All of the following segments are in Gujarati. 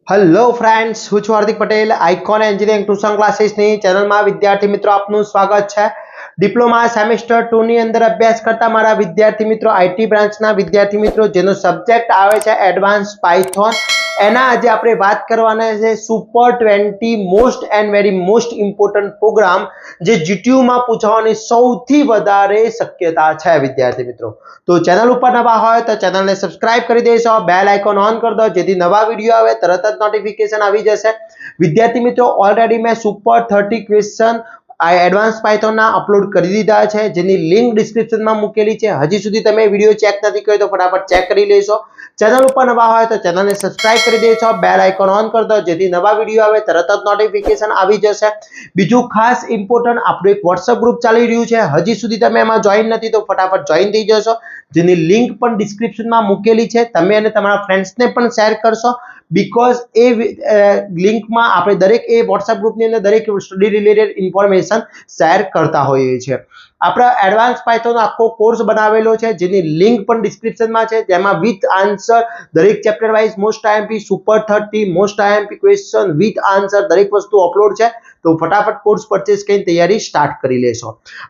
હેલો ફ્રેન્ડ્સ, હું છું Hardik Patel, icon engineering tuition ક્લાસીસની ચેનલમાં વિદ્યાર્થી મિત્રો આપનું સ્વાગત છે। ડિપ્લોમા સેમેસ્ટર 2 ની અંદર અભ્યાસ કરતા મારા વિદ્યાર્થી મિત્રો, આઈટી બ્રાન્ચના વિદ્યાર્થી મિત્રો જેનો સબ્જેક્ટ આવે છે એડવાન્સ પાયથોન, એના આજે આપણે વાત કરવાના છે super 20 most and very most important program જે જીટીયુમાં પૂછવાની સૌથી વધારે શક્યતા છે વિદ્યાર્થી મિત્રો। તો ચેનલ ઉપર નવા હોય તો ચેનલને સબસ્ક્રાઇબ કરી દેશો, બેલ આઇકોન ઓન કરી દો જેથી નવા વિડીયો આવે તરત જ નોટિફિકેશન આવી જશે। વિદ્યાર્થી મિત્રો, ઓલરેડી મેં સુપર 30 ક્વેશ્ચન એડવાન્સ પાયથોનના અપલોડ કરી દીધા છે જેની લિંક ડિસ્ક્રિપ્શનમાં મૂકેલી છે। હજી સુધી તમે વિડીયો ચેક નથી કર્યો તો ફટાફટ ચેક કરી લેશો। ચેનલ ઉપર નવા હોય તો ચેનલને સબસ્ક્રાઇબ કરી દેશો, બેલ આઇકોન ઓન કરી દો જેથી નવા વિડીયો આવે તરત જ નોટિફિકેશન આવી જશે। બીજું ખાસ ઇમ્પોર્ટન્ટ, આપણું એક વોટ્સએપ ગ્રુપ ચાલી રહ્યું છે, હજી સુધી તમે એમાં જોઈન નથી તો ફટાફટ જોઈન થઈ જશો જેની લિંક પણ ડિસ્ક્રિપ્શનમાં મૂકેલી છે। તમે અને તમારા ફ્રેન્ડ્સને પણ શેર કરશો બીકોઝ એ લિંકમાં આપણે દરેક એ વોટ્સએપ ગ્રુપની અંદર દરેક સ્ટડી રિલેટેડ ઇન્ફોર્મેશન શેર કરતા હોઈએ છીએ। આપણા એડવાન્સ પાયથોન આખો કોર્સ બનાવેલો છે જેની લિંક પણ ડિસ્ક્રિપ્શનમાં છે, જેમાં વિથ આન્સર દરેક chapter wise most IMP, super 30 most IMP question with answer દરેક વસ્તુ અપલોડ છે। તો ફટાફટ કોર્સ પરચેસ કરીને તૈયારી સ્ટાર્ટ કરી લેશો।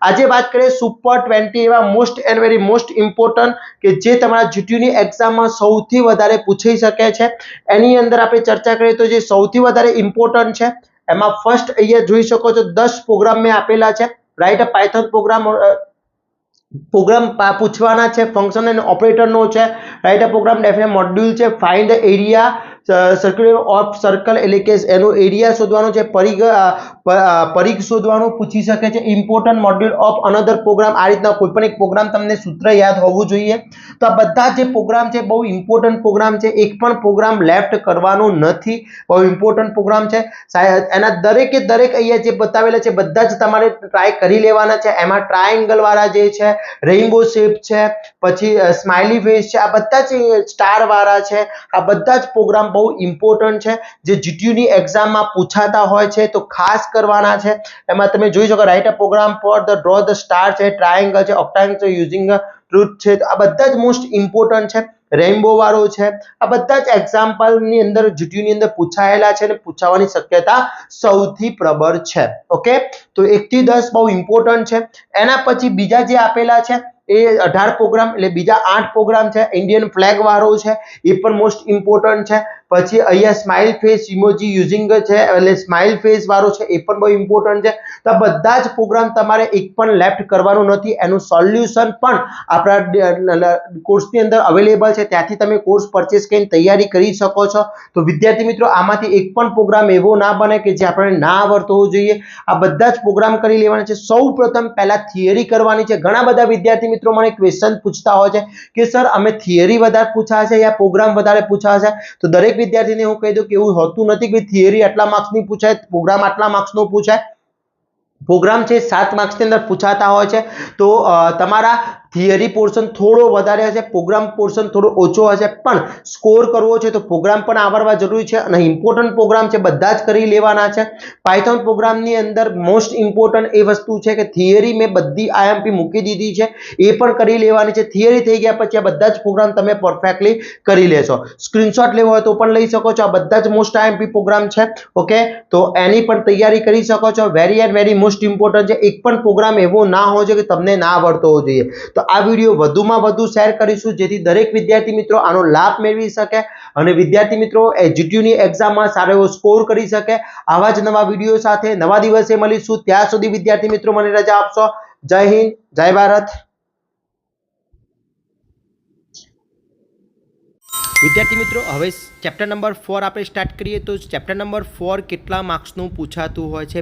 આજે વાત કરીએ સુપર 20 એવા most and very most important કે જે તમારા જીટીયુની એક્ઝામમાં સૌથી વધારે પૂછાઈ શકે છે। એની અંદર આપણે ચર્ચા કરીએ તો જે સૌથી વધારે ઇમ્પોર્ટન્ટ છે એમાં ફર્સ્ટ અહીંયા જોઈ શકો છો 10 પ્રોગ્રામ મેં આપેલા છે, રાઈટ। પાયથોન પ્રોગ્રામ પૂછવાના છે, ફંક્શન એન્ડ ઓપરેટરનો છે, રાઈટ। પ્રોગ્રામ ડેફિનેટ મોડ્યુલ છે, find the area circular of circle એટલે કે એનો એરિયા શોધવાનો છે, પરિઘ શોધવાનું પૂછી શકે છે, important module of another program. આ રીતના કોઈ પણ એક પ્રોગ્રામ તમને સૂત્ર યાદ હોવું જોઈએ। તો આ બધા જે પ્રોગ્રામ છે બહુ ઇમ્પોર્ટન્ટ પ્રોગ્રામ છે, એક પણ પ્રોગ્રામ લેફ્ટ કરવાનો નથી, બહુ ઇમ્પોર્ટન્ટ પ્રોગ્રામ છે। એના દરેકે દરેક અહીંયા જે બતાવેલા છે બધા જ તમારે ટ્રાય કરી લેવાના છે। એમાં ટ્રાયેંગલ વાળા જે છે, રેઇનબો શેપ છે, પછી સ્માઇલી ફેસ છે, આ બધા જ સ્ટાર વાળા છે, આ બધા જ પ્રોગ્રામ બહુ ઇમ્પોર્ટન્ટ છે જે જીટીયુની એક્ઝામમાં પૂછાતા હોય છે તો ખાસ કરવાના છે। એમાં તમે જોઈ શકો write a program for the draw the star છે, ટ્રાયેંગલ છે, ઓક્ટાંગલ છે, યુઝિંગ ટ્રુથ છે, તો આ બધા જ મોસ્ટ ઇમ્પોર્ટન્ટ છે। રેઇનબો વાળો છે, આ બધા જ એક્ઝામ્પલની અંદર જીટીયુની અંદર પૂછાયેલા છે અને પૂછાવાની શક્યતા સૌથી પ્રબળ છે। ઓકે, તો 1 થી 10 બહુ ઇમ્પોર્ટન્ટ છે। એના પછી બીજા જે આપેલા છે એ 18 પ્રોગ્રામ એટલે બીજા 8 પ્રોગ્રામ છે, ઇન્ડિયન ફ્લેગ વાળો છે એ પણ મોસ્ટ ઇમ્પોર્ટન્ટ છે। પછી અહીંયા સ્માઇલ ફેસ ઇમોજી યુઝિંગ છે એટલે સ્માઇલ ફેસ વાળો છે એ પણ બહુ ઇમ્પોર્ટન્ટ છે। તો આ બધા જ પ્રોગ્રામ તમારે એક પણ લેફ્ટ કરવાનું નથી, એનું સોલ્યુશન પણ આપણા કોર્સની અંદર અવેલેબલ છે, ત્યાંથી તમે કોર્સ પરચેસ કરીને તૈયારી કરી શકો છો। તો વિદ્યાર્થી મિત્રો, આમાંથી એક પણ પ્રોગ્રામ એવો ના બને કે જે આપણને ના આવડતો હોવો જોઈએ, આ બધા જ પ્રોગ્રામ કરી લેવાના છે। સૌ પ્રથમ પહેલા થિયરી કરવાની છે। ઘણા બધા વિદ્યાર્થી મિત્રો મને ક્વેશ્ચન પૂછતા હોય છે કે સર અમે થિયરી વધારે પૂછાશે છે યા પ્રોગ્રામ વધારે પૂછાશે છે? તો દરેક વિદ્યાર્થીને હું કહી દઉં કે એવું હોતું નથી કે થિયરી આટલા માર્ક્સની પૂછાય, પ્રોગ્રામ આટલા માર્ક્સનો પૂછાય। પ્રોગ્રામ છે 7 માર્ક્સની અંદર પૂછાતા હોય છે, તો તમારા થિયરી પોર્શન થોડો વધારે હશે, પ્રોગ્રામ પોર્શન થોડો ઓછો હશે, પણ સ્કોર કરવો છે તો પ્રોગ્રામ પણ આવડવા જરૂરી છે અને ઇમ્પોર્ટન્ટ પ્રોગ્રામ છે બધા જ કરી લેવાના છે। પાયથોન પ્રોગ્રામની અંદર મોસ્ટ ઇમ્પોર્ટન્ટ એ વસ્તુ છે કે થિયરી મેં બધી આઈએમપી મૂકી દીધી છે, એ પણ કરી લેવાની છે। થિયરી થઈ ગયા પછી આ બધા જ પ્રોગ્રામ તમે પરફેક્ટલી કરી લેશો। સ્ક્રીનશોટ લેવો હોય તો પણ લઈ શકો છો, આ બધા જ મોસ્ટ આઈએમપી પ્રોગ્રામ છે। ઓકે, તો એની પણ તૈયારી કરી શકો છો। Very and very most important છે, એક પણ પ્રોગ્રામ એવો ના હોવો જોઈએ કે તમને ના આવડતો હોવો જોઈએ। તો આ વિડીયો વધુમાં વધુ શેર કરીશું જેથી દરેક વિદ્યાર્થી મિત્રો આનો લાભ મેળવી શકે અને વિદ્યાર્થી મિત્રો જીટીયુની એક્ઝામમાં સારો એવો સ્કોર કરી શકે। આવા જ નવા વિડીયો સાથે નવા દિવસે મળીશું, ત્યાં સુધી વિદ્યાર્થી મિત્રો મને રજા આપશો। જય હિન્દ, જય ભારત। વિદ્યાર્થી મિત્રો, હવે ચેપ્ટર નંબર 4 આપણે સ્ટાર્ટ કરીએ તો ચેપ્ટર નંબર 4 કેટલા માર્ક્સનું પૂછાતું હોય છે